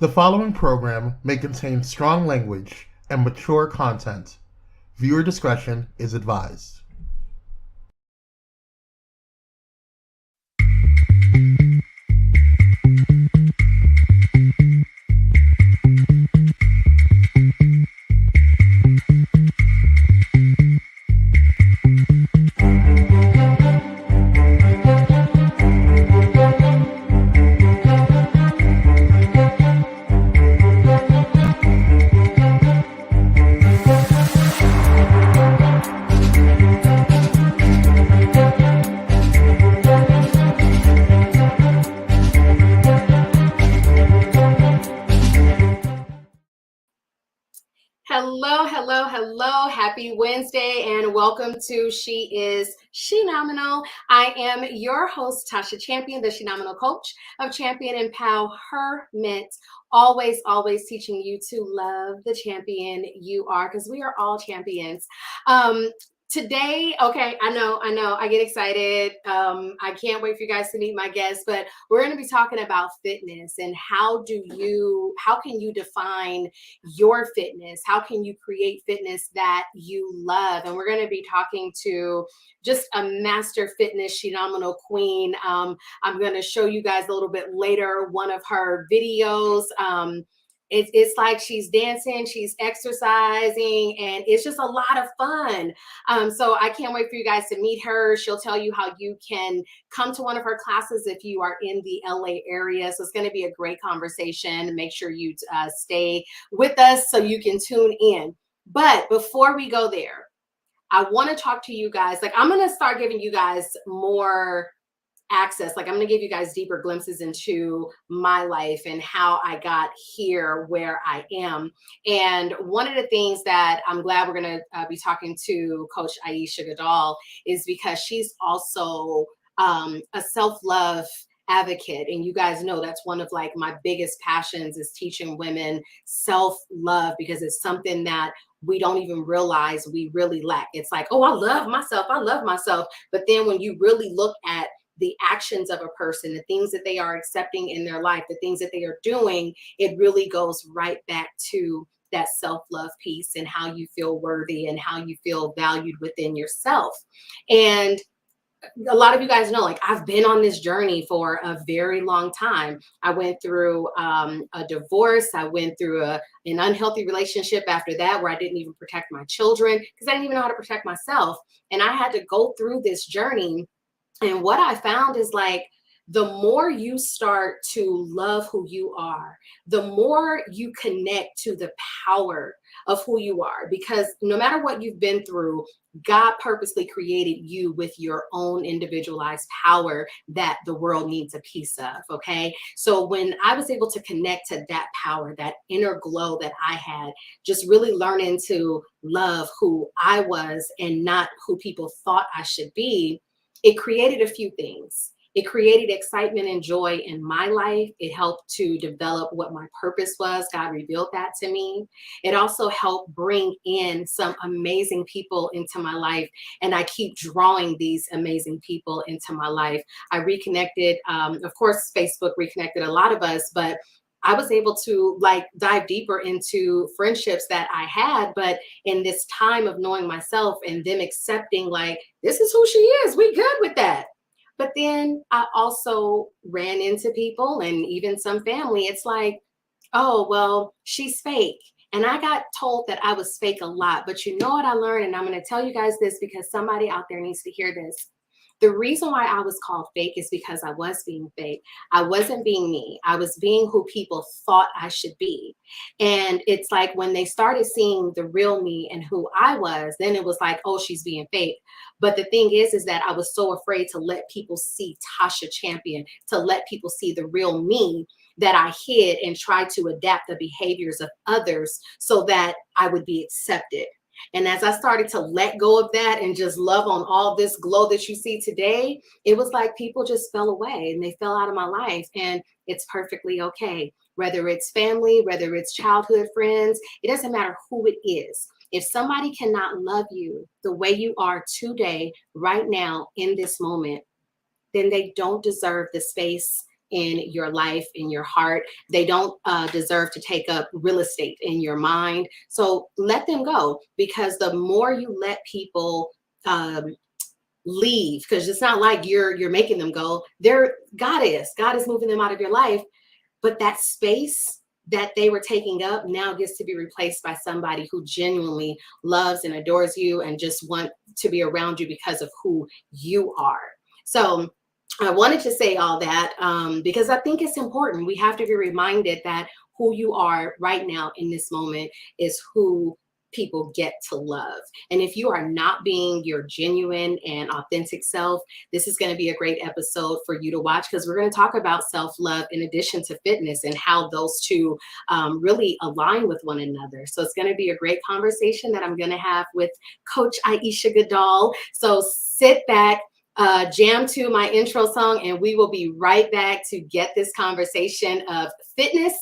The following program may contain strong language and mature content. Viewer discretion is advised. Hello. Happy Wednesday and welcome to She Is Shenomenal. I am your host, Tasha Champion, the Shenomenal Coach of Champion Empowerment. Always teaching you to love the champion you are, because we are all champions. Today, okay, I know, I get excited. I can't wait for you guys to meet my guests, but we're going to be talking about fitness and how can you define your fitness? How can you create fitness that you love? And we're going to be talking to just a master fitness phenomenal queen. I'm going to show you guys a little bit later one of her videos. It's like she's dancing, she's exercising, and it's just a lot of fun. So I can't wait for you guys to meet her. She'll tell you how you can come to one of her classes if you are in the LA area. So it's going to be a great conversation. Make sure you stay with us so you can tune in. But before we go there, I want to talk to you guys. Like, I'm going to start giving you guys more access. Like, I'm going to give you guys deeper glimpses into my life and how I got here where I am. And one of the things that I'm glad we're going to be talking to Coach Ayesha Goodall is because she's also a self-love advocate. And you guys know that's one of like my biggest passions is teaching women self-love, because it's something that we don't even realize we really lack. It's like, oh, I love myself. But then when you really look at the actions of a person, the things that they are accepting in their life, the things that they are doing, it really goes right back to that self-love piece and how you feel worthy and how you feel valued within yourself. And a lot of you guys know, like, I've been on this journey for a very long time. I went through a divorce. I went through an unhealthy relationship after that, where I didn't even protect my children because I didn't even know how to protect myself. And I had to go through this journey. And what I found is, like, the more you start to love who you are, the more you connect to the power of who you are. Because no matter what you've been through, God purposely created you with your own individualized power that the world needs a piece of. Okay. So when I was able to connect to that power, that inner glow that I had, just really learning to love who I was and not who people thought I should be, it created a few things. It created excitement and joy in my life. It helped to develop what my purpose was. God revealed that to me. It also helped bring in some amazing people into my life. And I keep drawing these amazing people into my life. I reconnected, of course, Facebook reconnected a lot of us, but I was able to, like, dive deeper into friendships that I had, but in this time of knowing myself and them accepting, like, this is who she is, we good with that. But then I also ran into people and even some family. It's like, oh, well, she's fake. And I got told that I was fake a lot. But you know what I learned? And I'm going to tell you guys this because somebody out there needs to hear this. The reason why I was called fake is because I was being fake. I wasn't being me. I was being who people thought I should be. And it's like when they started seeing the real me and who I was, then it was like, oh, she's being fake. But the thing is that I was so afraid to let people see Tasha Champion, to let people see the real me, that I hid and tried to adapt the behaviors of others so that I would be accepted. And as I started to let go of that and just love on all this glow that you see today, it was like people just fell away and they fell out of my life. And it's perfectly okay. Whether it's family, whether it's childhood friends, it doesn't matter who it is. If somebody cannot love you the way you are today, right now, in this moment, then they don't deserve the space in your life, in your heart. They don't deserve to take up real estate in your mind. So let them go, because the more you let people um, leave, because it's not like you're making them go. God is moving them out of your life, but that space that they were taking up now gets to be replaced by somebody who genuinely loves and adores you and just want to be around you because of who you are. So I wanted to say all that because I think it's important. We have to be reminded that who you are right now in this moment is who people get to love. And if you are not being your genuine and authentic self, this is going to be a great episode for you to watch, because we're going to talk about self-love in addition to fitness and how those two really align with one another. So it's going to be a great conversation that I'm going to have with Coach Ayesha Goodall. So sit back, jam to my intro song, and we will be right back to get this conversation of fitness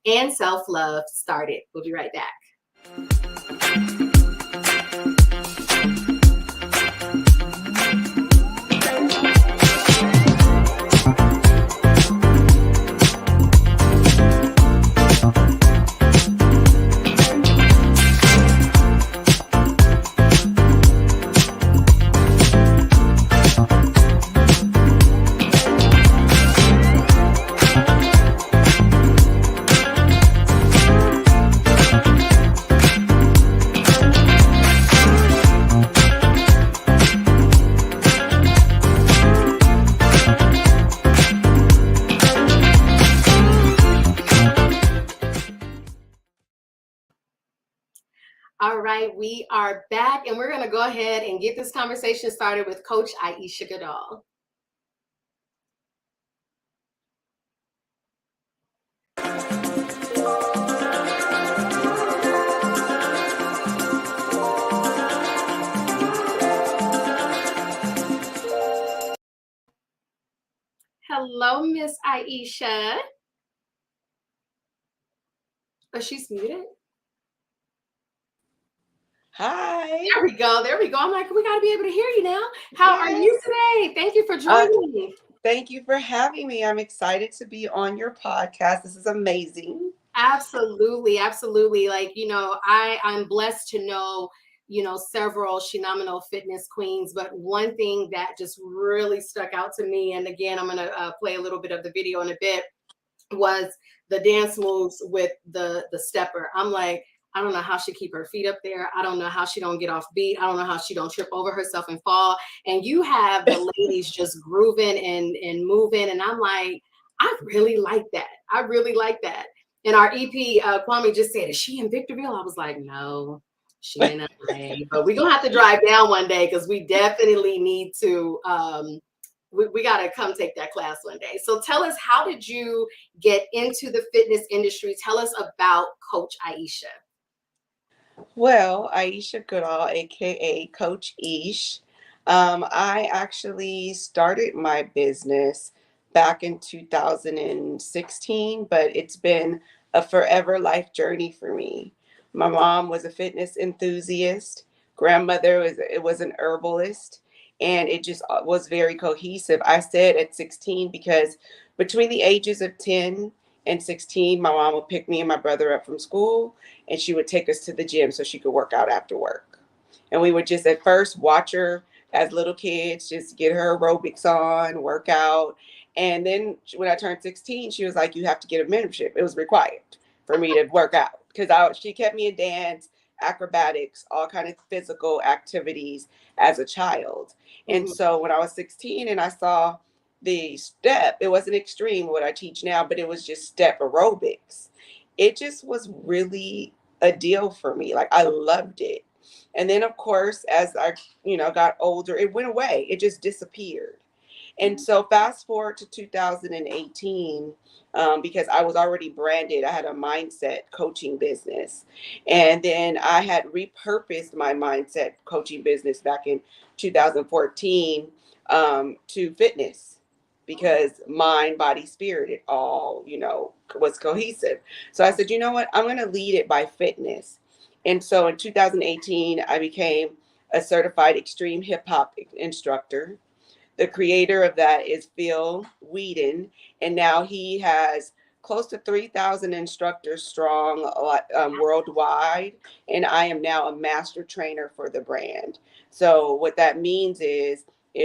and self-love started. We'll be right back. All right, we are back, and we're going to go ahead and get this conversation started with Coach Ayesha Goodall. Hello, Miss Ayesha. Oh, she's muted. Hi. There we go. There we go. I'm like, we got to be able to hear you now. How are you today? Thank you for joining me. Thank you for having me. I'm excited to be on your podcast. This is amazing. Absolutely. Absolutely. Like, I'm blessed to know, several Shenomenal fitness queens, but one thing that just really stuck out to me, and again, I'm going to play a little bit of the video in a bit, was the dance moves with the stepper. I'm like, I don't know how she keep her feet up there. I don't know how she don't get off beat. I don't know how she don't trip over herself and fall. And you have the ladies just grooving and moving. And I'm like, I really like that. I really like that. And our EP, Kwame just said, is she in Victorville? I was like, no, she in LA. But we're going to have to drive down one day, because we definitely need to we got to come take that class one day. So tell us, how did you get into the fitness industry? Tell us about Coach Ayesha. Well, Ayesha Goodall, aka Coach Eesh. I actually started my business back in 2016, but it's been a forever life journey for me. My mom was a fitness enthusiast. Grandmother was an herbalist, and it just was very cohesive. I said at 16 because between the ages of 10 and 16, my mom would pick me and my brother up from school, and she would take us to the gym so she could work out after work. And we would just at first watch her as little kids, just get her aerobics on, work out. And then when I turned 16, she was like, you have to get a membership. It was required for me to work out, because she kept me in dance, acrobatics, all kind of physical activities as a child. And so when I was 16 and I saw the step, it wasn't extreme what I teach now, but it was just step aerobics. It just was really a deal for me. Like, I loved it. And then of course, as I, got older, it went away. It just disappeared. And so fast forward to 2018, because I was already branded, I had a mindset coaching business. And then I had repurposed my mindset coaching business back in 2014 to fitness, because mind, body, spirit, it all, was cohesive. So I said, you know what, I'm going to lead it by fitness. And so in 2018, I became a certified extreme hip hop instructor. The creator of that is Phil Whedon, and now he has close to 3,000 instructors strong worldwide, and I am now a master trainer for the brand. So what that means is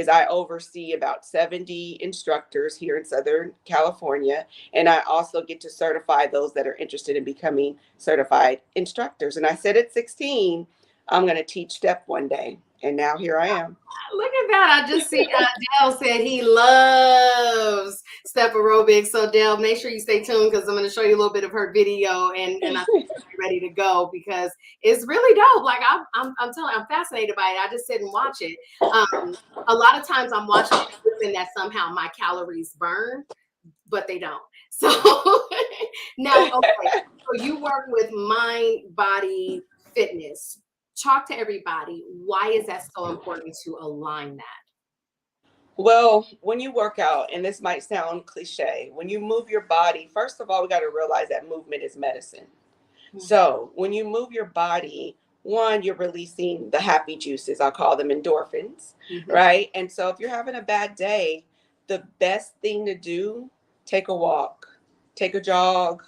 I oversee about 70 instructors here in Southern California, and I also get to certify those that are interested in becoming certified instructors. And I said at 16, I'm going to teach step one day, and now here I am. Look at that. I just see Dale said he loves step aerobics. So Dale, make sure you stay tuned because I'm going to show you a little bit of her video and I think you're ready to go because it's really dope. Like I'm telling you, I'm fascinated by it. I just sit and watch it. A lot of times I'm watching it hoping that somehow my calories burn, but they don't. So now, okay, so you work with mind, body, fitness. Talk to everybody. Why is that so important to align that? Well, when you work out, and this might sound cliche, when you move your body, first of all, we got to realize that movement is medicine. So when you move your body, one, you're releasing the happy juices. I'll call them endorphins, right? And so if you're having a bad day, the best thing to do, take a walk, take a jog,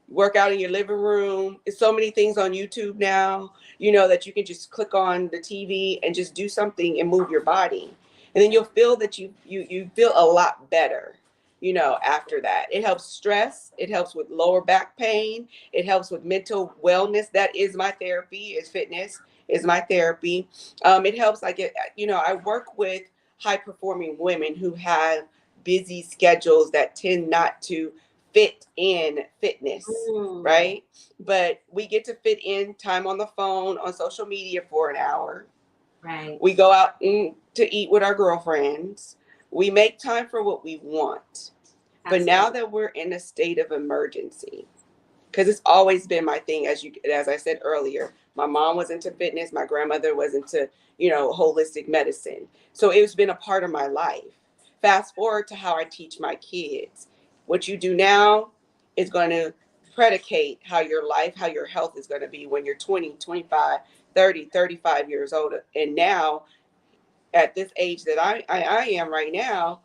work out in your living room. There's so many things on YouTube now, that you can just click on the TV and just do something and move your body. And then you'll feel that you feel a lot better, after that. It helps stress. It helps with lower back pain. It helps with mental wellness. That is my therapy. Is fitness is my therapy. It helps. I work with high performing women who have busy schedules that tend not to fit in fitness, right? But we get to fit in time on the phone, on social media for an hour. Right. We go out to eat with our girlfriends. We make time for what we want. But now that we're in a state of emergency, because it's always been my thing, as I said earlier, my mom was into fitness, my grandmother was into, holistic medicine. So it's been a part of my life. Fast forward to how I teach my kids. What you do now is going to predicate how your life, how your health is going to be when you're 20, 25, 30, 35 years old. And now, at this age that I am right now,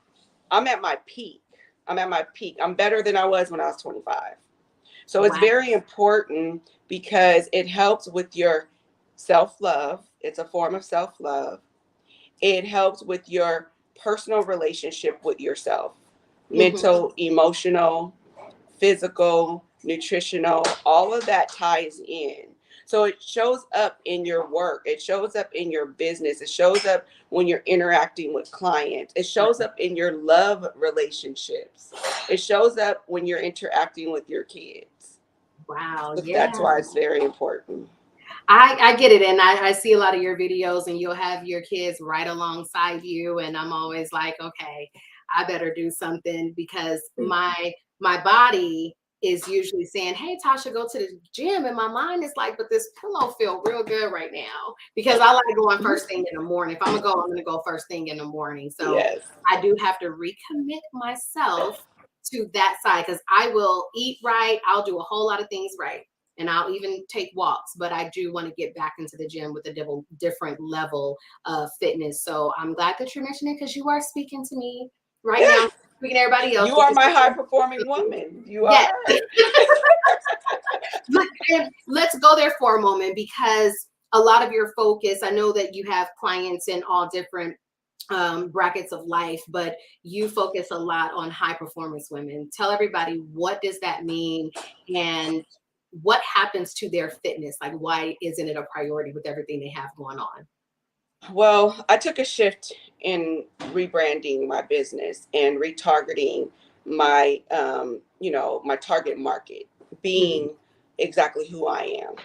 I'm at my peak. I'm better than I was when I was 25. So it's very important because it helps with your self-love. It's a form of self-love. It helps with your personal relationship with yourself, mental, emotional, physical, nutritional, all of that ties in. So it shows up in your work. It shows up in your business. It shows up when you're interacting with clients. It shows up in your love relationships. It shows up when you're interacting with your kids. Wow. So Yeah. that's why it's very important. I get it. And I see a lot of your videos and you'll have your kids right alongside you. And I'm always like, okay, I better do something because my body is usually saying, hey, Tasha, go to the gym. And my mind is like, but this pillow feel real good right now because I like going first thing in the morning. If I'm going to go first thing in the morning. So Yes. I do have to recommit myself to that side because I will eat right. I'll do a whole lot of things right. And I'll even take walks, but I do want to get back into the gym with a different level of fitness. So I'm glad that you're mentioning it because you are speaking to me right now, speaking to everybody else. You are my high performing woman. You are. Let's go there for a moment because a lot of your focus, I know that you have clients in all different brackets of life, but you focus a lot on high performance women. Tell everybody, what does that mean and what happens to their fitness? Like, why isn't it a priority with everything they have going on? Well, I took a shift in rebranding my business and retargeting my, my target market, being exactly who I am.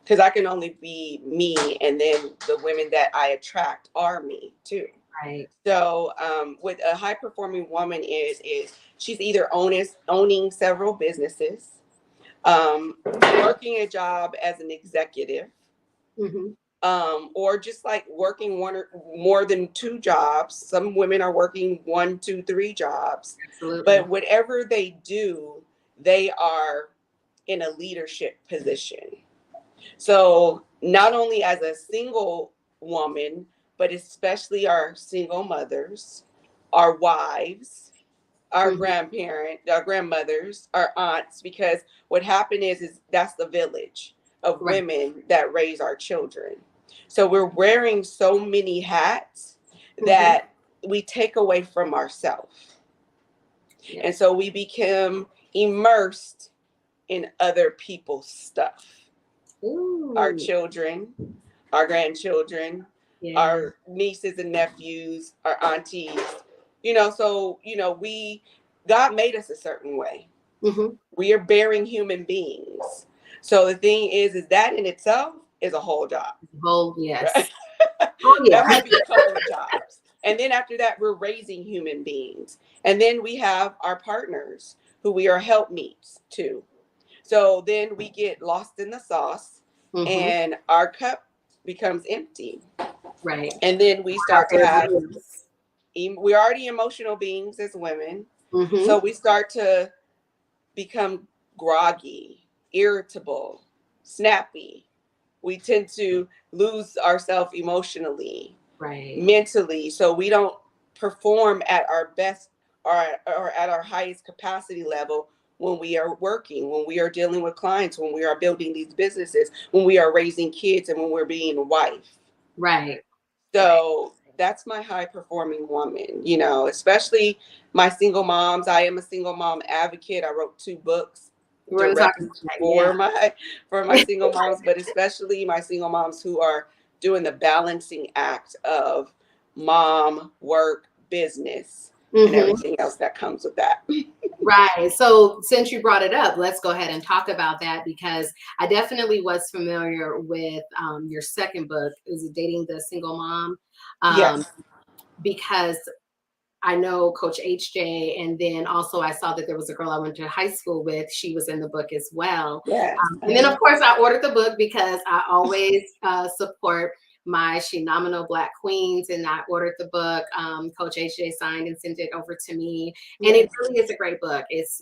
Because I can only be me, and then the women that I attract are me too. Right. So, with a high performing woman is she's either owning several businesses, working a job as an executive, or just like working one or more than two jobs. Some women are working 1, 2, 3 jobs. Absolutely. But whatever they do, they are in a leadership position. So not only as a single woman, but especially our single mothers, our wives, our grandparents, our grandmothers, our aunts, because what happened is that's the village of Right. women that raise our children. So we're wearing so many hats Mm-hmm. that we take away from ourselves. Yeah. And so we become immersed in other people's stuff. Ooh. Our children, our grandchildren, Yeah. our nieces and nephews, our aunties, so, God made us a certain way. Mm-hmm. We are bearing human beings. So the thing is that in itself is a whole job. Oh, yes. Right? Oh, yeah. That might be a couple of jobs. And then after that, we're raising human beings. And then we have our partners who we are helpmeets to. So then we get lost in the sauce Mm-hmm. and our cup becomes empty. Right. And then we start to have, Mm-hmm. we're already emotional beings as women. So we start to become groggy, irritable, snappy. We tend to lose ourselves emotionally, Right. mentally. So we don't perform at our best or at our highest capacity level when we are working, when we are dealing with clients, when we are building these businesses, when we are raising kids, and when we're being a wife. Right. So that's my high performing woman, especially my single moms. I am a single mom advocate. I wrote 2 books We're going to talk directly about that. for Yeah. my single moms, but especially my single moms who are doing the balancing act of mom, work, business, and everything else that comes with that. Right. So since you brought it up, let's go ahead and talk about that, because I definitely was familiar with your second book. Is it Dating the Single Mom? Yes. Because I know Coach HJ, and then also I saw that there was a girl I went to high school with. She was in the book as well. Yes. And then, of course, I ordered the book because I always support my Shenomenal Black Queens, and I ordered the book. Coach HJ signed and sent it over to me. And it really is a great book. It's,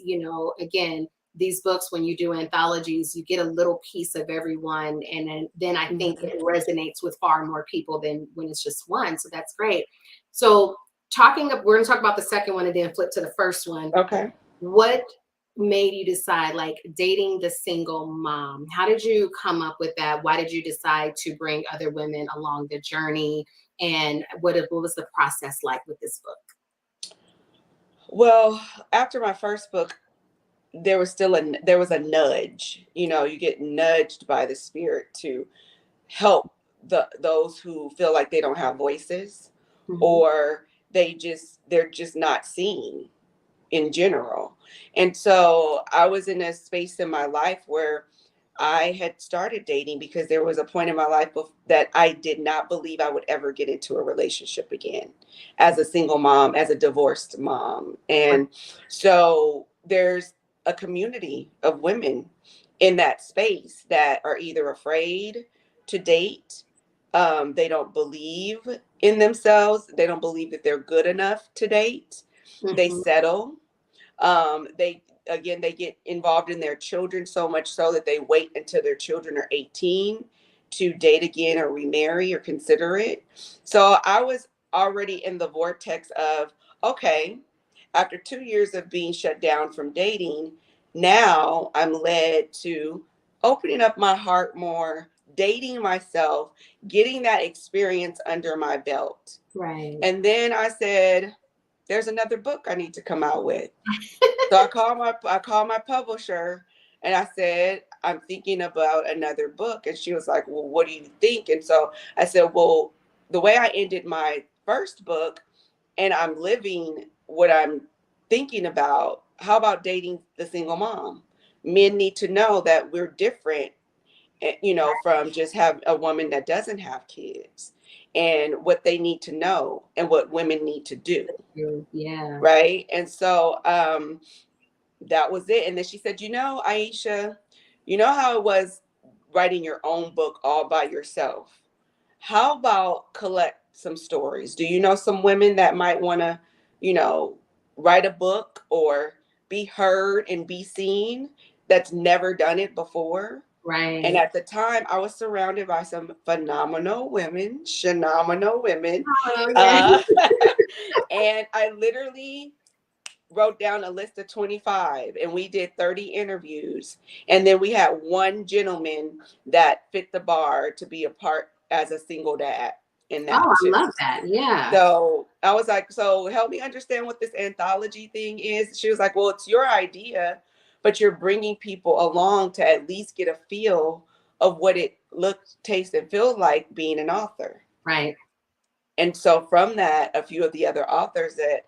again, these books, when you do anthologies, you get a little piece of everyone. And then I think it resonates with far more people than when it's just one. So that's great. So we're going to talk about the second one and then flip to the first one. Okay. What made you decide, like, dating the single mom? How did you come up with that? Why did you decide to bring other women along the journey? And what was the process like with this book? Well, after my first book, there was a nudge. You get nudged by the spirit to help those who feel like they don't have voices, or they're just not seen in general. And so I was in a space in my life where I had started dating because there was a point in my life that I did not believe I would ever get into a relationship again as a single mom, as a divorced mom. And so there's a community of women in that space that are either afraid to date. They don't believe in themselves. They don't believe that they're good enough to date. They settle. They get involved in their children so much so that they wait until their children are 18 to date again or remarry or consider it. So I was already in the vortex of, okay, after 2 years of being shut down from dating, now I'm led to opening up my heart more, dating myself, getting that experience under my belt. Right. And then I said, there's another book I need to come out with. So I called my publisher and I said, I'm thinking about another book. And she was like, well, what do you think? And so I said, well, the way I ended my first book and I'm living what I'm thinking about, how about dating the single mom? Men need to know that we're different, from just have a woman that doesn't have kids, and what they need to know and what women need to do. Yeah. Right. And so that was it. And then she said, Ayesha, you know how it was writing your own book all by yourself? How about collect some stories? Do you know some women that might want to, write a book or be heard and be seen that's never done it before? And Right. at the time, I was surrounded by some phenomenal women, Shenomenal women. Oh, yeah. Uh, and I literally wrote down a list of 25 and we did 30 interviews. And then we had one gentleman that fit the bar to be a part as a single dad in Oh, that I too. love that. Yeah. So I was like, so help me understand what this anthology thing is. She was like, well, it's your idea, but you're bringing people along to at least get a feel of what it looks, tastes, and feels like being an author. Right. And so from that, a few of the other authors that,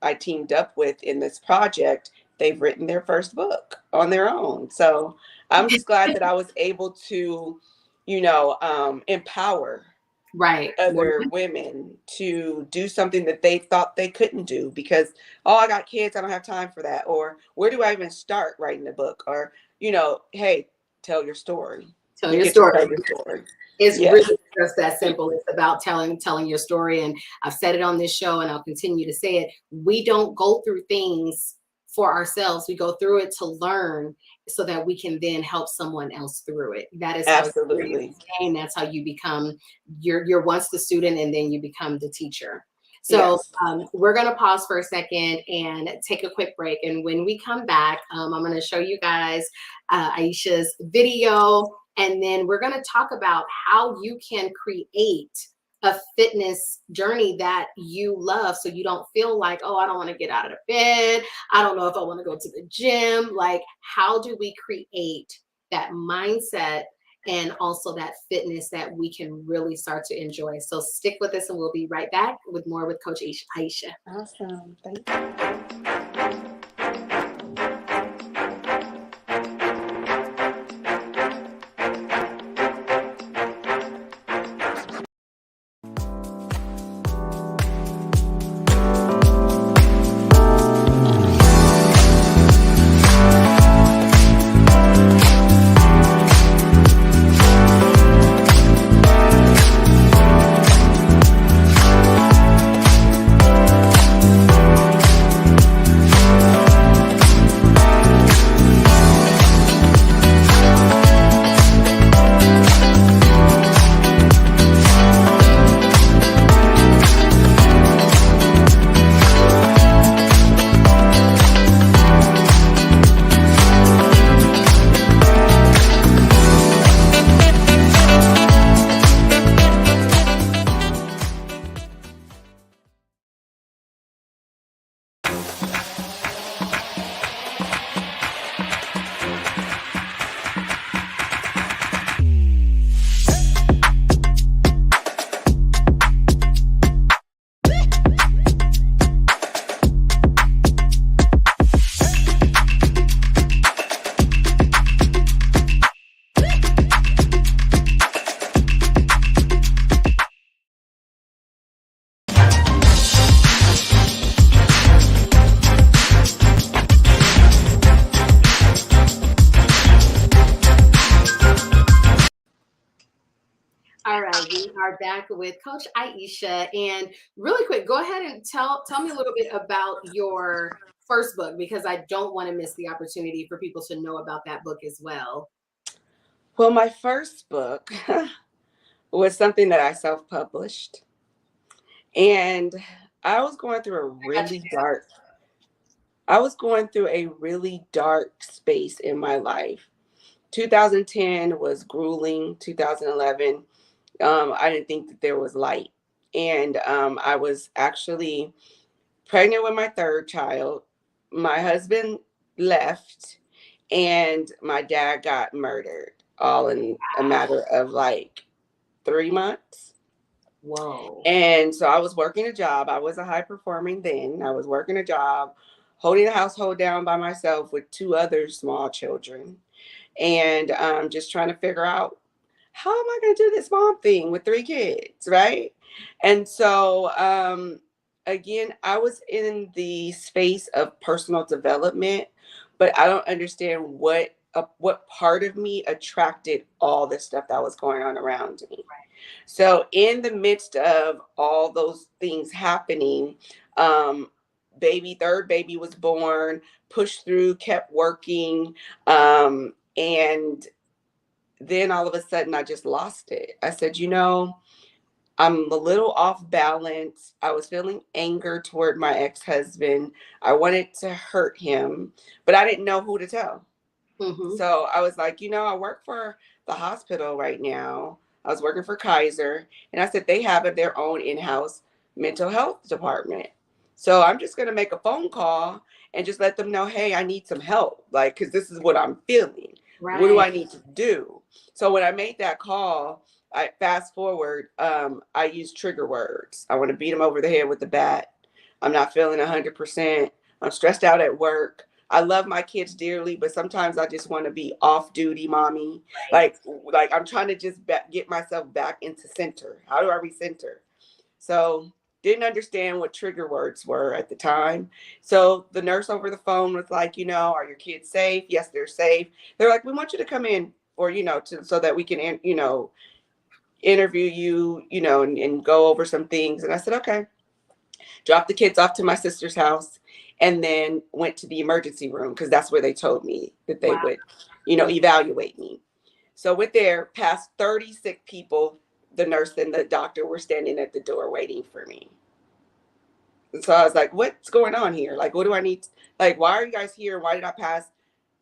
I teamed up with in this project, they've written their first book on their own. So I'm just glad that I was able to, empower Right. other women to do something that they thought they couldn't do because, oh, I got kids, I don't have time for that. Or where do I even start writing a book? Or, hey, tell your story. Tell You your get to story. tell your story. It's Yes. really just that simple. It's about telling your story. And I've said it on this show and I'll continue to say it. We don't go through things for ourselves. We go through it to learn so that we can then help someone else through it. That is how Absolutely. and that's how you become you're once the student and then you become the teacher. So Yes. we're going to pause for a second and take a quick break. And when we come back, I'm going to show you guys Ayesha's video. And then we're going to talk about how you can create a fitness journey that you love so you don't feel like, oh, I don't want to get out of bed. I don't know if I want to go to the gym. Like, how do we create that mindset and also that fitness that we can really start to enjoy? So stick with us and we'll be right back with more with Coach Ayesha. Awesome. Thank you. All right, we are back with Coach Ayesha. And really quick, go ahead and tell me a little bit about your first book, because I don't want to miss the opportunity for people to know about that book as well. Well, my first book was something that I self-published. And I was going through a really dark space in my life. 2010 was grueling. 2011, I didn't think that there was light. And I was actually pregnant with my third child. My husband left, and my dad got murdered all in a matter of like 3 months. Whoa. And so I was working a job. I was a high performing then. I was working a job, holding a household down by myself with two other small children, and just trying to figure out how am I going to do this mom thing with three kids, right? And so, again, I was in the space of personal development, but I don't understand what part of me attracted all this stuff that was going on around me. So in the midst of all those things happening, um, third baby was born, pushed through, kept working. And then all of a sudden I just lost it. I said, I'm a little off balance. I was feeling anger toward my ex-husband. I wanted to hurt him, but I didn't know who to tell. Mm-hmm. So I was like, I work for the hospital right now. I was working for Kaiser, and I said they have their own in-house mental health department. So I'm just going to make a phone call and just let them know, hey, I need some help, like, because this is what I'm feeling. What do Right. I need to do? So when I made that call, I fast forward, I use trigger words. I want to beat him over the head with the bat. I'm not feeling 100%. I'm stressed out at work. I love my kids dearly, but sometimes I just want to be off duty mommy. Like I'm trying to just get myself back into center. How do I recenter? So didn't understand what trigger words were at the time. So the nurse over the phone was like, are your kids safe? Yes, they're safe. They're like, we want you to come in or, so that we can, interview you, and go over some things. And I said, okay. Dropped the kids off to my sister's house, and then went to the emergency room because that's where they told me that they Wow. would, evaluate me. So with there, past 30 sick people, the nurse and the doctor were standing at the door waiting for me. And so I was like, what's going on here? Like, what do I need? Like, why are you guys here? Why did I pass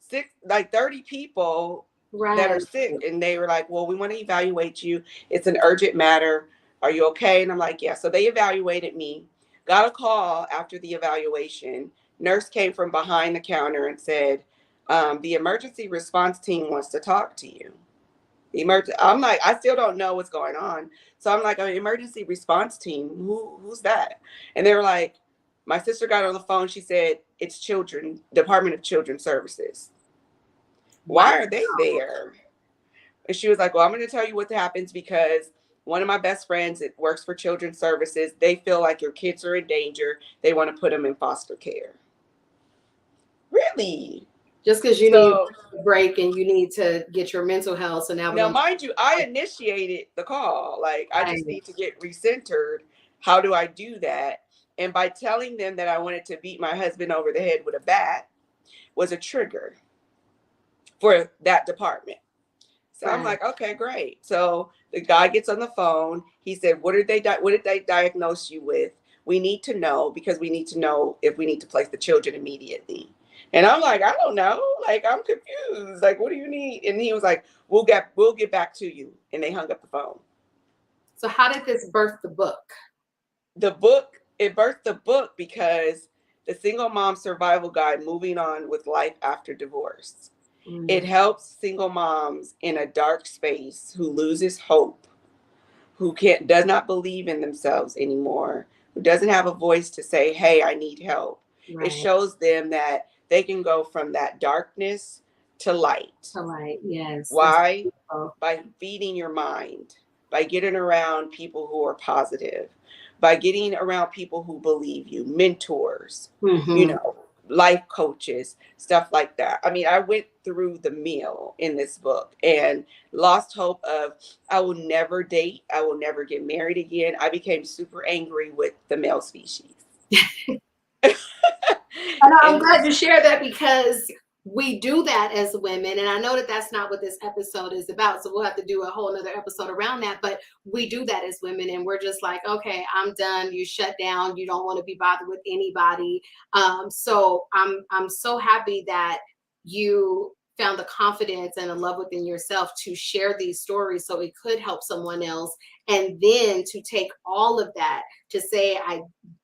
30 people that are Right. sick? And they were like, well, we want to evaluate you. It's an urgent matter. Are you okay? And I'm like, yeah. So they evaluated me, got a call after the evaluation. Nurse came from behind the counter and said, the emergency response team wants to talk to you. I'm like, I still don't know what's going on. So I'm like, an emergency response team. Who's that? And they were like, my sister got on the phone. She said, it's Department of Children's Services. Wow. Why are they there? And she was like, well, I'm going to tell you what happens because one of my best friends that works for Children's Services, they feel like your kids are in danger. They want to put them in foster care. Really? Just because you need So a break and you need to get your mental health. So now we're now, going to. mind you, I initiated the call. Like, I Right. just need to get recentered. How do I do that? And by telling them that I wanted to beat my husband over the head with a bat was a trigger for that department. So I'm Right. like, okay, great. So the guy gets on the phone. He said, what did they diagnose you with? We need to know because we need to know if we need to place the children immediately. And I'm like, I don't know. Like, I'm confused. Like, what do you need? And he was like, we'll get back to you. And they hung up the phone. So how did this birth the book? It birthed the book because the Single Mom Survival Guide, Moving On with Life After Divorce. It helps single moms in a dark space who loses hope, who does not believe in themselves anymore, who doesn't have a voice to say, hey, I need help. Right. It shows them that they can go from that darkness to light. To light, yes. Why? By feeding your mind, by getting around people who are positive, by getting around people who believe you, mentors, life coaches, stuff like that. I mean, I went through the meal in this book and lost hope of I will never date. I will never get married again. I became super angry with the male species. I'm glad you shared that because we do that as women. And I know that that's not what this episode is about. So we'll have to do a whole nother episode around that. But we do that as women. And we're just like, okay, I'm done. You shut down. You don't want to be bothered with anybody. So I'm so happy that you found the confidence and a love within yourself to share these stories so it could help someone else. And then to take all of that to say, I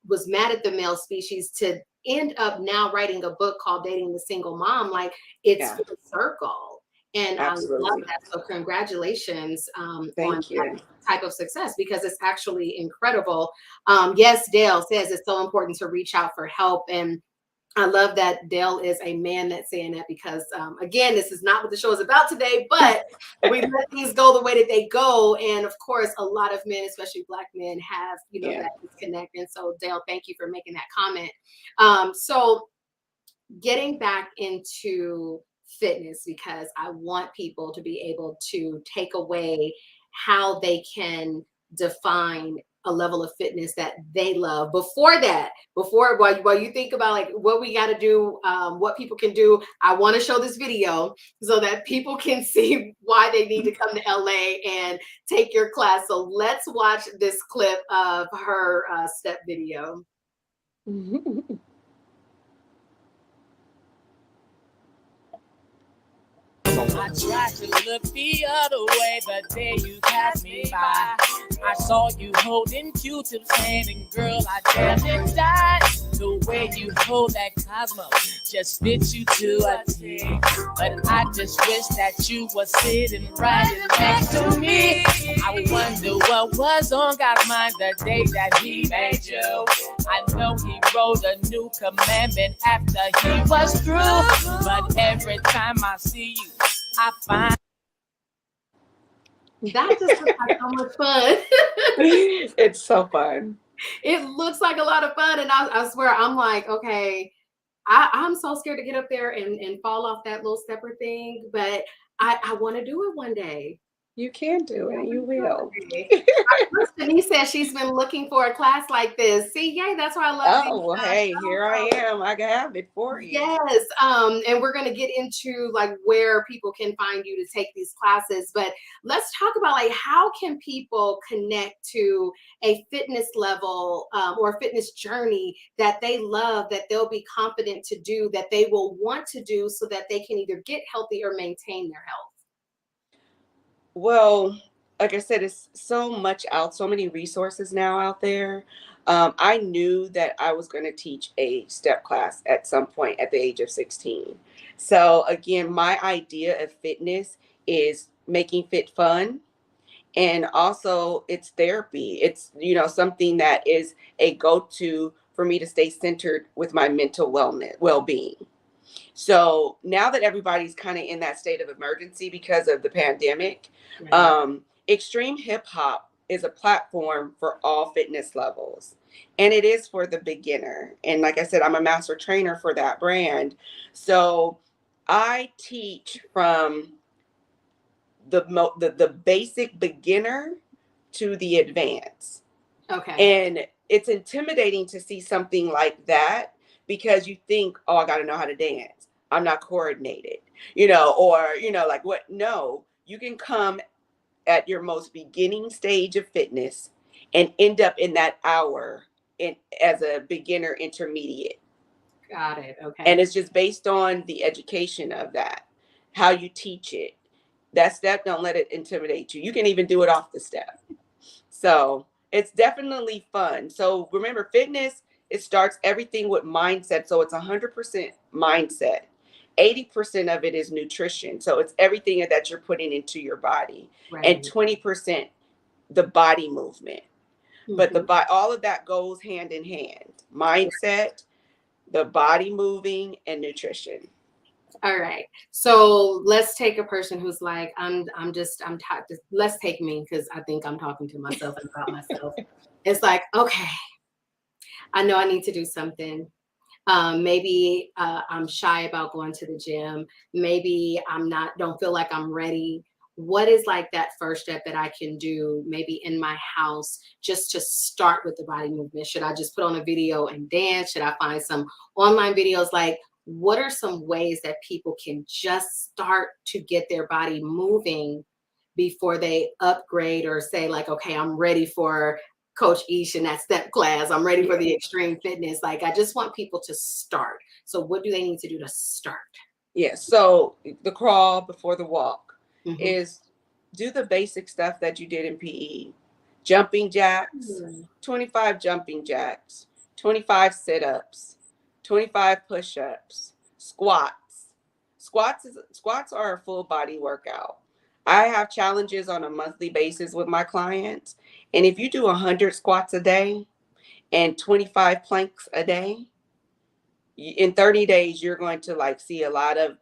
was mad at the male species to end up now writing a book called Dating the Single Mom. Like it's full circle. And Absolutely. I love that. So congratulations on Thank you. that type of success because it's actually incredible. Yes, Dale says it's so important to reach out for help. And I love that Dale is a man that's saying that because, again, this is not what the show is about today, but we let things go the way that they go. And of course, a lot of men, especially Black men, have, that disconnect. And so, Dale, thank you for making that comment. So getting back into fitness, because I want people to be able to take away how they can define a level of fitness that they love. Before while you think about like what we got to do, what people can do, I want to show this video so that people can see why they need to come to LA and take your class. So let's watch this clip of her step video. I tried to look the other way, but there you passed me by. I saw you holding Q-tips hand, and girl, I damn near died. The way you hold that Cosmo just fits you to a T. But I just wish that you were sitting right next to me. I wonder what was on God's mind the day that He made you. I know He wrote a new commandment after He was through, but every time I see you, I find that just looks like so much fun. It's so fun. It looks like a lot of fun, and I swear I'm like, okay, I'm so scared to get up there and fall off that little stepper thing, but I want to do it one day. You can do it. You will. Denise says she's been looking for a class like this. See, yay, that's why I love Oh, well, hey, here I am. I can have it for you. Yes. And we're going to get into like where people can find you to take these classes, but let's talk about like how can people connect to a fitness level or fitness journey that they love, that they'll be confident to do, that they will want to do so that they can either get healthy or maintain their health. Well, like I said, it's so many resources now out there. I knew that I was going to teach a step class at some point at the age of 16. So again, my idea of fitness is making fit fun. And also it's therapy. It's, something that is a go-to for me to stay centered with my mental well-being. So now that everybody's kind of in that state of emergency because of the pandemic, right. Extreme hip hop is a platform for all fitness levels, and it is for the beginner. And like I said, I'm a master trainer for that brand. So I teach from the basic beginner to the advanced. Okay. And it's intimidating to see something like that because you think, oh, I got to know how to dance. I'm not coordinated, or, like what? No, you can come at your most beginning stage of fitness and end up in that hour as a beginner intermediate. Got it. Okay. And it's just based on the education of that, how you teach it. That step, don't let it intimidate you. You can even do it off the step. So it's definitely fun. So remember, fitness, it starts everything with mindset. So it's 100% mindset. 80% of it is nutrition. So it's everything that you're putting into your body. Right. And 20% the body movement. Mm-hmm. But all of that goes hand in hand. Mindset, the body moving, and nutrition. All right. So let's take a person who's like, I'm tired. Let's take me, because I think I'm talking to myself about myself. It's like, okay, I know I need to do something. Maybe I'm shy about going to the gym. Maybe don't feel like I'm ready. What is like that first step that I can do maybe in my house just to start with the body movement? Should I just put on a video and dance? Should I find some online videos? Like, what are some ways that people can just start to get their body moving before they upgrade or say like, okay, I'm ready for Coach Eesh in that step class. I'm ready for the extreme fitness. Like, I just want people to start. So what do they need to do to start? Yeah. So the crawl before the walk is do the basic stuff that you did in PE. Jumping jacks, 25 jumping jacks, 25 sit-ups, 25 push-ups, squats. Squats are a full body workout. I have challenges on a monthly basis with my clients. And if you do 100 squats a day and 25 planks a day, in 30 days, you're going to see a lot of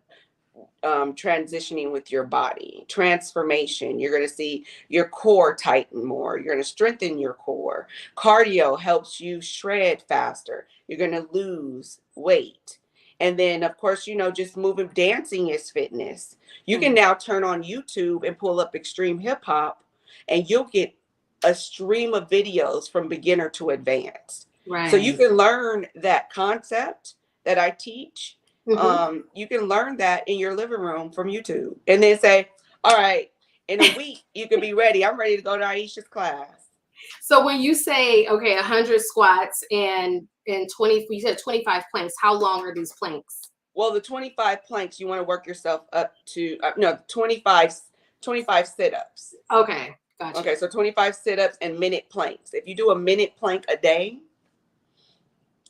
transitioning with your body, transformation. You're going to see your core tighten more. You're going to strengthen your core. Cardio helps you shred faster. You're going to lose weight. And then, of course, just moving, dancing is fitness. You can now turn on YouTube and pull up extreme hip hop, and you'll get a stream of videos from beginner to advanced. Right. So you can learn that concept that I teach. You can learn that in your living room from YouTube, and then say, all right, in a week, you can be ready. I'm ready to go to Ayesha's class. So when you say, okay, 100 squats and 20, you said 25 planks, how long are these planks? Well, the 25 planks, you want to work yourself up to, 25 sit-ups. Okay, gotcha. Okay, so 25 sit-ups and minute planks. If you do a minute plank a day,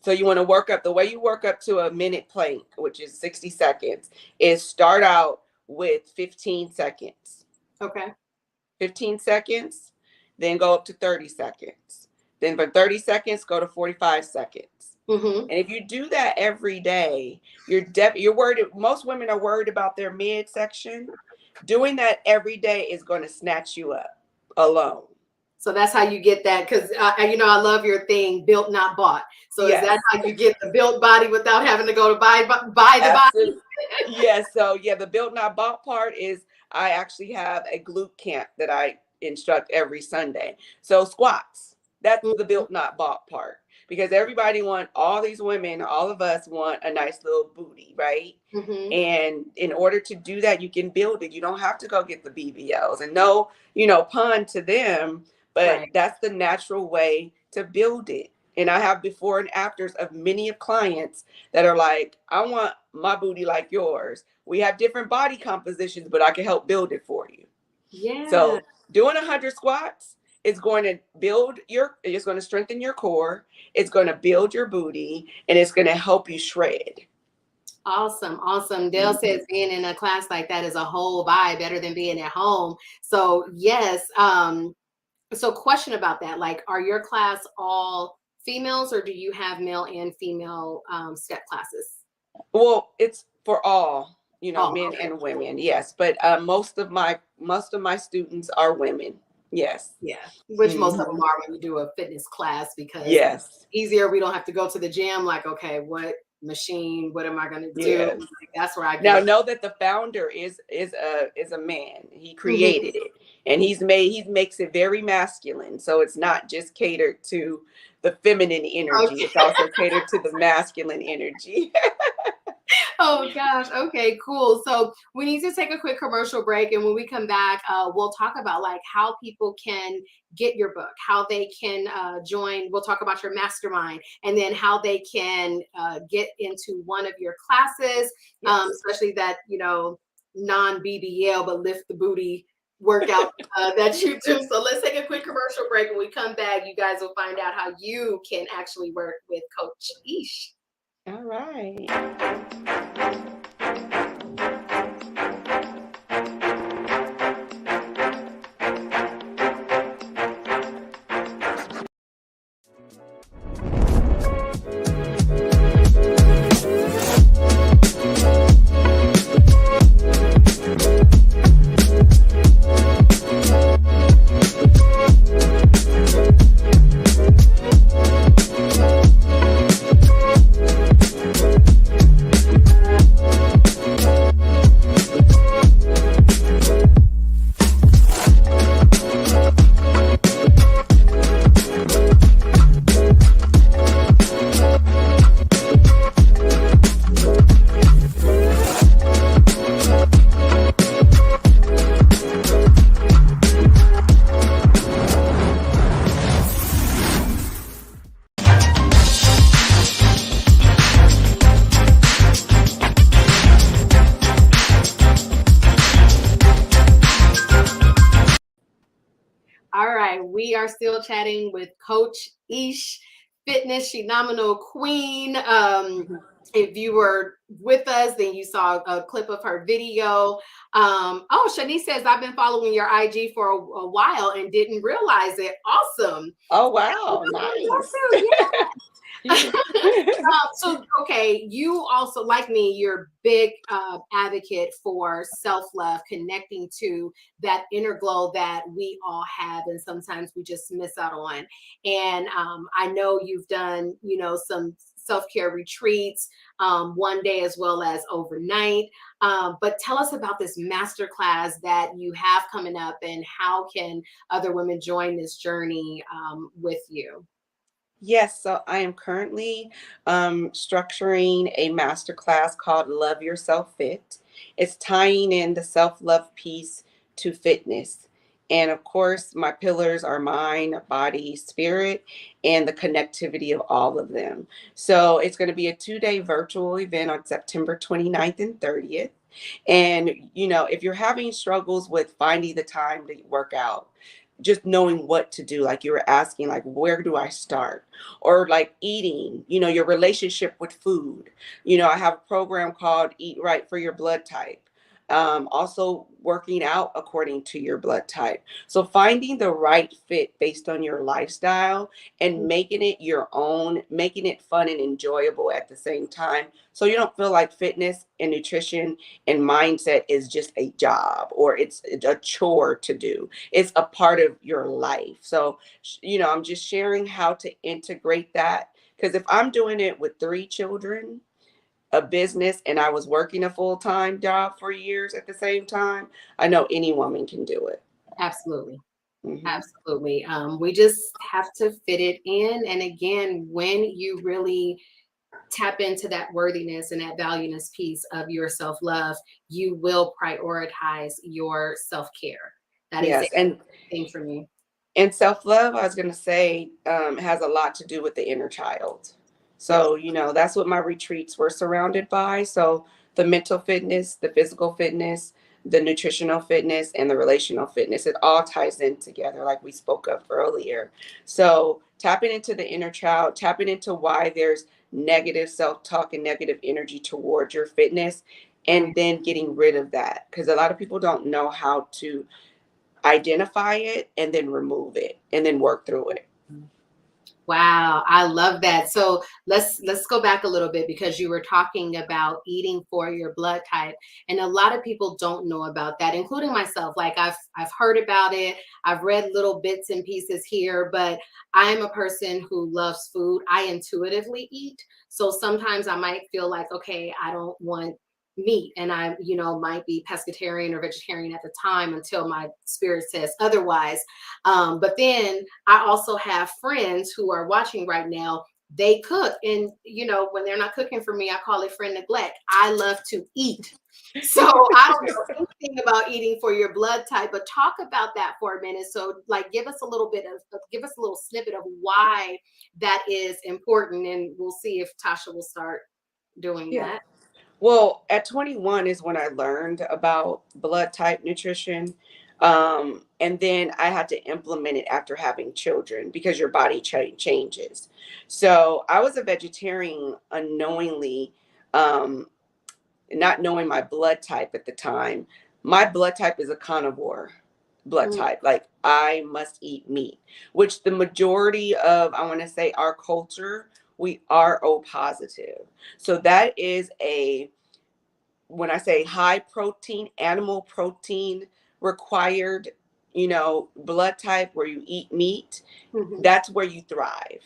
so you want to work up, the way you work up to a minute plank, which is 60 seconds, is start out with 15 seconds. Okay. 15 seconds, then go up to 30 seconds. Then for 30 seconds, go to 45 seconds. And if you do that every day, you're worried. Most women are worried about their midsection. Doing that every day is going to snatch you up alone. So that's how you get that, because I love your thing, built not bought. So yes. Is that how you get the built body without having to go to buy the body? Yes. So yeah, the built not bought part is I actually have a glute camp that I instruct every Sunday. So squats, that's the built not bought part. Because everybody all these women, all of us want a nice little booty, right? And in order to do that, you can build it. You don't have to go get the BBLs. And no, pun to them, but that's the natural way to build it. And I have before and afters of many of clients that are like, I want my booty like yours. We have different body compositions, but I can help build it for you. Yeah. So doing 100 squats, it's going to strengthen your core. It's going to build your booty, and it's going to help you shred. Awesome. Awesome. Dale says being in a class like that is a whole vibe, better than being at home. So yes. So question about that, like, are your class all females, or do you have male and female step classes? Well, it's for all, men and women. Yes. But most of my students are women. Yes. Yeah. Which most of them are when you do a fitness class, because yes, easier. We don't have to go to the gym. Like, okay, what machine? What am I going to do? Yes. Like, that's where I get. Now know that the founder is a man. He created it, and he makes it very masculine. So it's not just catered to the feminine energy. Okay. It's also catered to the masculine energy. Oh gosh. Okay, cool. So we need to take a quick commercial break, and when we come back, we'll talk about like how people can get your book, how they can join. We'll talk about your mastermind, and then how they can get into one of your classes, especially that non-BBL but lift the booty workout that you do. So let's take a quick commercial break. When we come back, you guys will find out how you can actually work with Coach Eesh. All right. We are still chatting with Coach Eesh, fitness Shenomenal queen. If you were with us, then you saw a clip of her video. Shanice says, I've been following your IG for a while and didn't realize it. Awesome. Oh, wow. Nice. So, okay, you also, like me, you're a big advocate for self-love, connecting to that inner glow that we all have and sometimes we just miss out on. And I know you've done, self-care retreats, one day as well as overnight. But tell us about this masterclass that you have coming up, and how can other women join this journey with you? Yes, so I am currently structuring a masterclass called Love Yourself Fit. It's tying in the self-love piece to fitness. And of course, my pillars are mind, body, spirit, and the connectivity of all of them. So it's going to be a 2-day virtual event on September 29th and 30th. And, if you're having struggles with finding the time to work out, just knowing what to do, like you were asking, like, where do I start? Or like eating, your relationship with food. I have a program called Eat Right for Your blood type. Also working out according to your blood type. So finding the right fit based on your lifestyle and making it your own, making it fun and enjoyable at the same time. So you don't feel like fitness and nutrition and mindset is just a job or it's a chore to do. It's a part of your life. So, I'm just sharing how to integrate that. Because if I'm doing it with 3 children, a business, and I was working a full-time job for years at the same time, I know any woman can do it. Absolutely. Mhm. Absolutely. We just have to fit it in. And again, when you really tap into that worthiness and that valueness piece of your self-love, you will prioritize your self-care. That is a Yes, and thing for me. And self-love, I was going to say, has a lot to do with the inner child. Yes. So, that's what my retreats were surrounded by. So, the mental fitness, the physical fitness, the nutritional fitness, and the relational fitness, it all ties in together, like we spoke of earlier. So, tapping into the inner child, tapping into why there's negative self-talk and negative energy towards your fitness, and Right. then getting rid of that. Because a lot of people don't know how to identify it and then remove it and then work through it. Wow, I love that. So let's go back a little bit, because you were talking about eating for your blood type, and a lot of people don't know about that, including myself. Like I've heard about it, I've read little bits and pieces here, but I'm a person who loves food. I intuitively eat, so sometimes I might feel like, okay, I don't want meat, and I might be pescatarian or vegetarian at the time until my spirit says otherwise. But then I also have friends who are watching right now. They cook, and when they're not cooking for me, I call it friend neglect. I love to eat. So I don't know anything about eating for your blood type, but talk about that for a minute. So like give us a little bit of give us a little snippet of why that is important, and we'll see if Tasha will start doing Yeah. that. Well, at 21 is when I learned about blood type nutrition. And then I had to implement it after having children because your body changes. So I was a vegetarian unknowingly, um, not knowing my blood type at the time. My blood type is a carnivore blood Mm, type. Like I must eat meat, which the majority of, I want to say, our culture, we are O positive. So that is when I say high protein, animal protein required, blood type where you eat meat, mhm. that's where you thrive.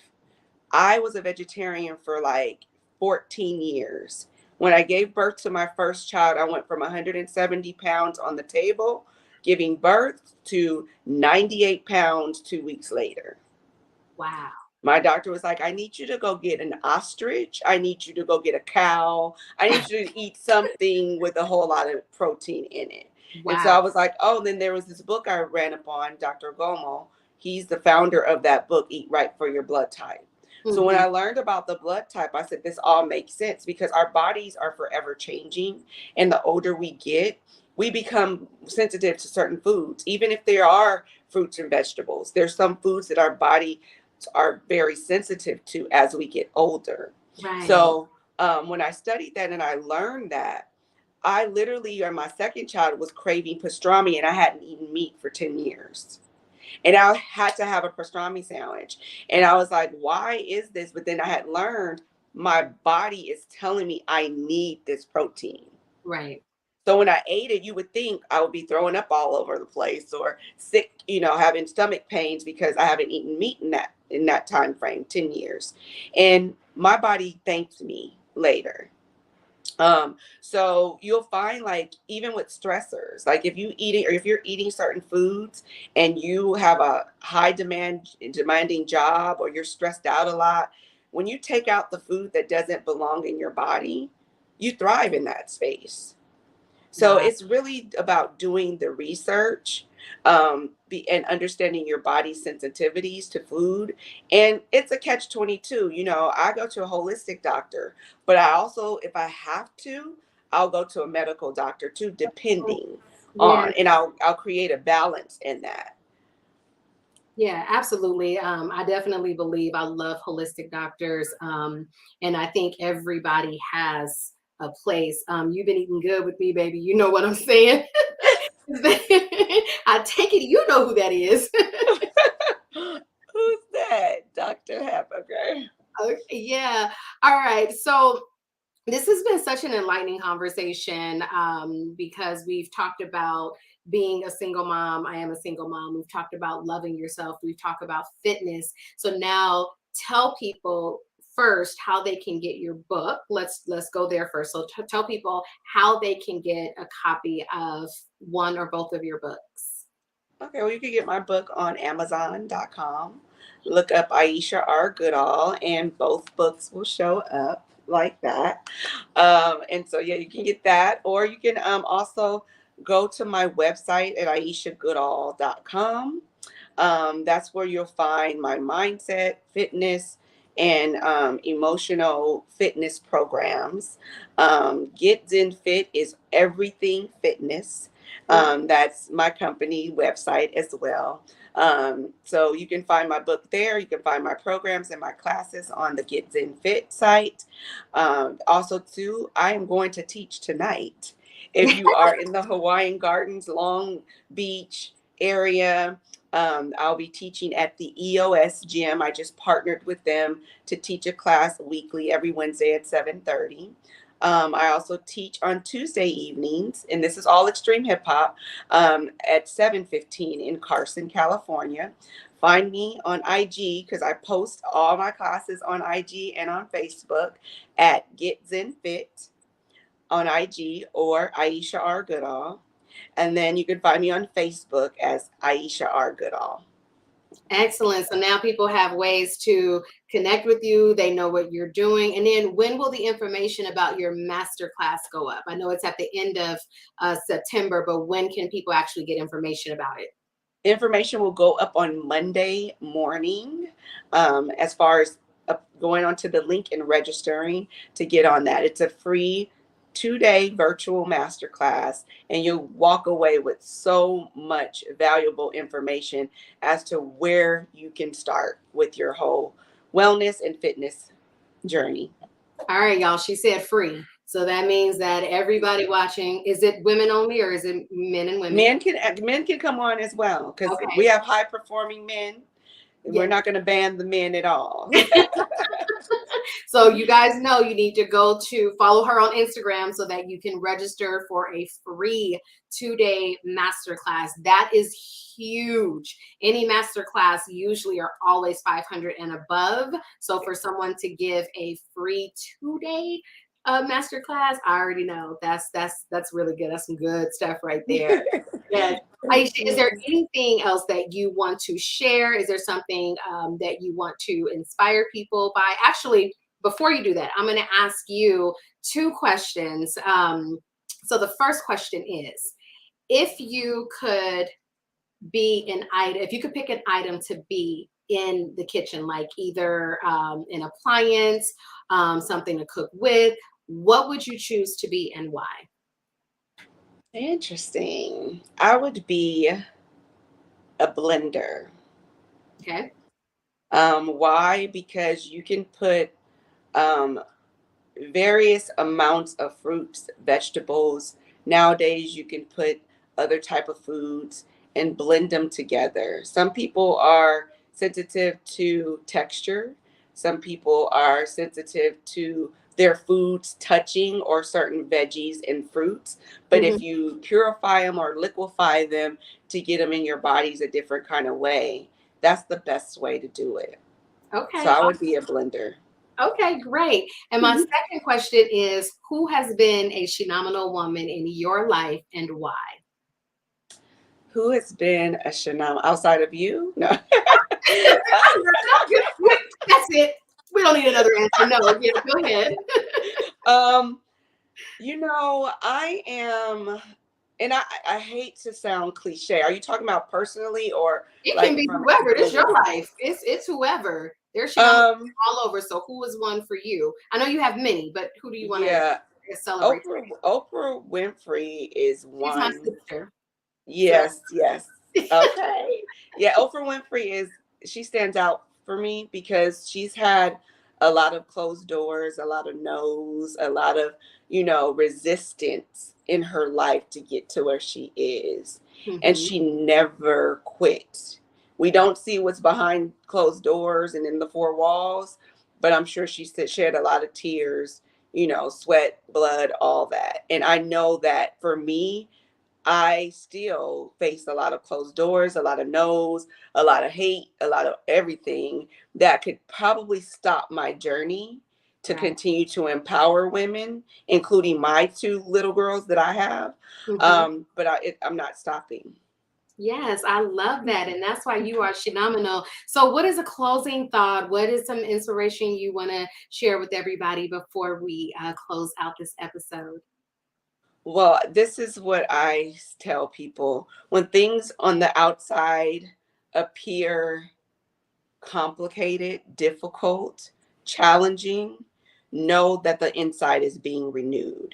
I was a vegetarian for like 14 years. When I gave birth to my first child, I went from 170 pounds on the table, giving birth, to 98 pounds 2 weeks later. Wow. My doctor was like, I need you to go get an ostrich. I need you to go get a cow. I need you to eat something with a whole lot of protein in it. And so Wow. I was like, oh, then there was this book I ran upon, Dr. Gomo. He's the founder of that book, Eat Right for Your blood type. So when Mhm. I learned about the blood type, I said, this all makes sense because our bodies are forever changing. And the older we get, we become sensitive to certain foods, even if there are fruits and vegetables. There's some foods that our body are very sensitive to as we get older. Right. So when I studied that and I learned that, I literally, on my second child, was craving pastrami and I hadn't eaten meat for 10 years. And I had to have a pastrami sandwich. And I was like, why is this? But then I had learned my body is telling me I need this protein. Right. So when I ate it, you would think I would be throwing up all over the place or sick, having stomach pains because I haven't eaten meat in that time frame, 10 years. And my body thanked me later. So you'll find, like, even with stressors, like if you're eating certain foods and you have a demanding job, or you're stressed out a lot, when you take out the food that doesn't belong in your body, you thrive in that space. So Wow. it's really about doing the research, and understanding your body's sensitivities to food. And it's a catch 22. I go to a holistic doctor, but I also, if I have to, I'll go to a medical doctor too, depending Yeah. on, and I'll create a balance in that. Yeah, absolutely. I definitely believe I love holistic doctors. And I think everybody has a place. You've been eating good with me, baby. You know what I'm saying? I take it you know who that is. Who's that? Dr. Hamburger. Okay, yeah. All right. So this has been such an enlightening conversation, because we've talked about being a single mom. I am a single mom. We've talked about loving yourself. We've talked about fitness. So now tell people first how they can get your book. Let's go there first. So tell people how they can get a copy of one or both of your books. Okay, well, you can get my book on Amazon.com. Look up Ayesha R. Goodall, and both books will show up like that. And so, yeah, you can get that, or you can also go to my website at AyeshaGoodall.com. That's where you'll find my mindset, fitness, and emotional fitness programs. Get Zen Fit is everything fitness. That's my company website as well. So you can find my book there. You can find my programs and my classes on the Get Zen Fit site. Also, too, I am going to teach tonight. If you are in the Hawaiian Gardens, Long Beach area, I'll be teaching at the EOS gym. I just partnered with them to teach a class weekly every Wednesday at 7:30. I also teach on Tuesday evenings, and this is all extreme hip hop, at 7:15 in Carson, California. Find me on IG, because I post all my classes on IG and on Facebook at Get Zen Fit on IG, or Ayesha R. Goodall. And then you can find me on Facebook as Ayesha R. Goodall. Excellent. So now people have ways to connect with you. They know what you're doing. And then when will the information about your master class go up? I know it's at the end of September, but when can people actually get information about it? Information will go up on Monday morning, as far as going onto the link and registering to get on that. It's a free 2-day virtual masterclass, and you'll walk away with so much valuable information as to where you can start with your whole wellness and fitness journey. All right, y'all. She said free. So that means that everybody watching, is it women only or is it men and women? Men can come on as well, because Okay. we have high performing men. We're Yeah. not going to ban the men at all. So you guys know you need to go to follow her on Instagram so that you can register for a free 2-day masterclass. That is huge. Any masterclass usually are always 500 and above. So for someone to give a free 2-day masterclass, I already know that's really good. That's some good stuff right there. Yes. Aisha, is there anything else that you want to share? Is there something that you want to inspire people by? Actually, before you do that, I'm going to ask you 2 questions. So the first question is, if you could if you could pick an item to be in the kitchen, like either an appliance, something to cook with, what would you choose to be and why? Interesting. I would be a blender. Okay. Why? Because you can put um, various amounts of fruits, vegetables. Nowadays, you can put other type of foods and blend them together. Some people are sensitive to texture. Some people are sensitive to their foods touching or certain veggies and fruits. But Mhm. if you purify them or liquefy them to get them in your bodies a different kind of way, that's the best way to do it. So Okay. I would be a blender. Okay, great. And my second question is, who has been a phenomenal woman in your life and why? Who has been a Shenomenal outside of you? No. That's it. We don't need another answer. No, yeah, go ahead. um, I am, and I hate to sound cliche. Are you talking about personally or It can like be from whoever. It's your influence? life. It's whoever. There's phenomenal Um, all over. So who is one for you? I know you have many, but who do you want to yeah, celebrate? Oprah Winfrey is She's my one. sister. So Yes, yes. Okay. Yeah, Oprah Winfrey she stands out for me because she's had a lot of closed doors, a lot of no's, a lot of, resistance in her life to get to where she is. And mhm, she never quit. We don't see what's behind closed doors and in the four walls, but I'm sure shed a lot of tears, sweat, blood, all that. And I know that for me, I still face a lot of closed doors, a lot of no's, a lot of hate, a lot of everything that could probably stop my journey to right. continue to empower women, including my two little girls that I have. Mhm. But I'm not stopping. Yes, I love that. And that's why you are phenomenal. So, what is a closing thought? What is some inspiration you want to share with everybody before we close out this episode? Well, this is what I tell people when things on the outside appear complicated, difficult, challenging, know that the inside is being renewed.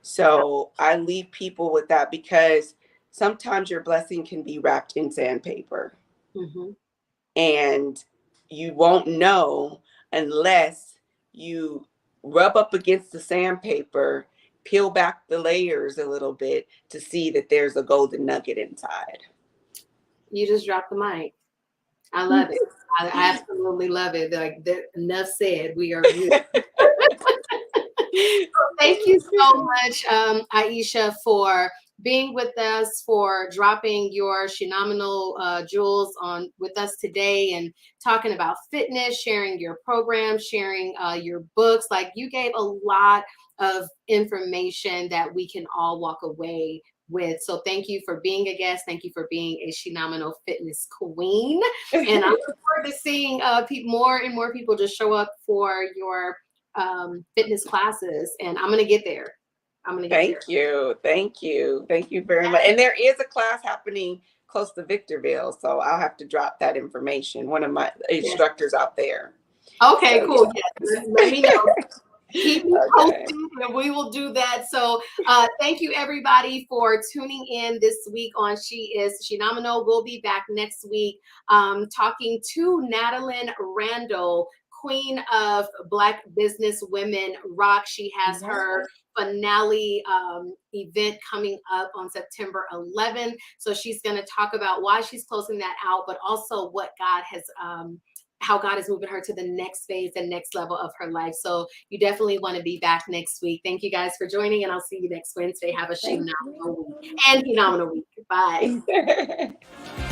So I leave people with that because sometimes your blessing can be wrapped in sandpaper Mhm. and you won't know unless you rub up against the sandpaper, peel back the layers a little bit to see that there's a golden nugget inside. You just dropped the mic. I love it. I absolutely love it. Like enough said. We are good. Thank you so much, Ayesha, for being with us, for dropping your phenomenal jewels on with us today, and talking about fitness, sharing your program, sharing your books. Like you gave a lot of information that we can all walk away with. So thank you for being a guest. Thank you for being a phenomenal fitness queen. And I look forward to seeing more and more people just show up for your fitness classes, and I'm gonna get there. I'm gonna get there. Thank you. Thank you. Thank you very much. And there is a class happening close to Victorville, so I'll have to drop that information. One of my Yes. instructors out there. Okay, So, cool. yeah. Yes. Let me know. Keep me Okay. posted and we will do that. So thank you everybody for tuning in this week on She Is Shenomenal. We'll be back next week talking to Natalie Randall, Queen of Black Business Women Rock. She has her finale event coming up on September 11th. So she's going to talk about why she's closing that out, but also what God has how God is moving her to the next phase and next level of her life. So you definitely want to be back next week. Thank you guys for joining, and I'll see you next Wednesday. Have a phenomenal week and phenomenal week. Bye. Thank you.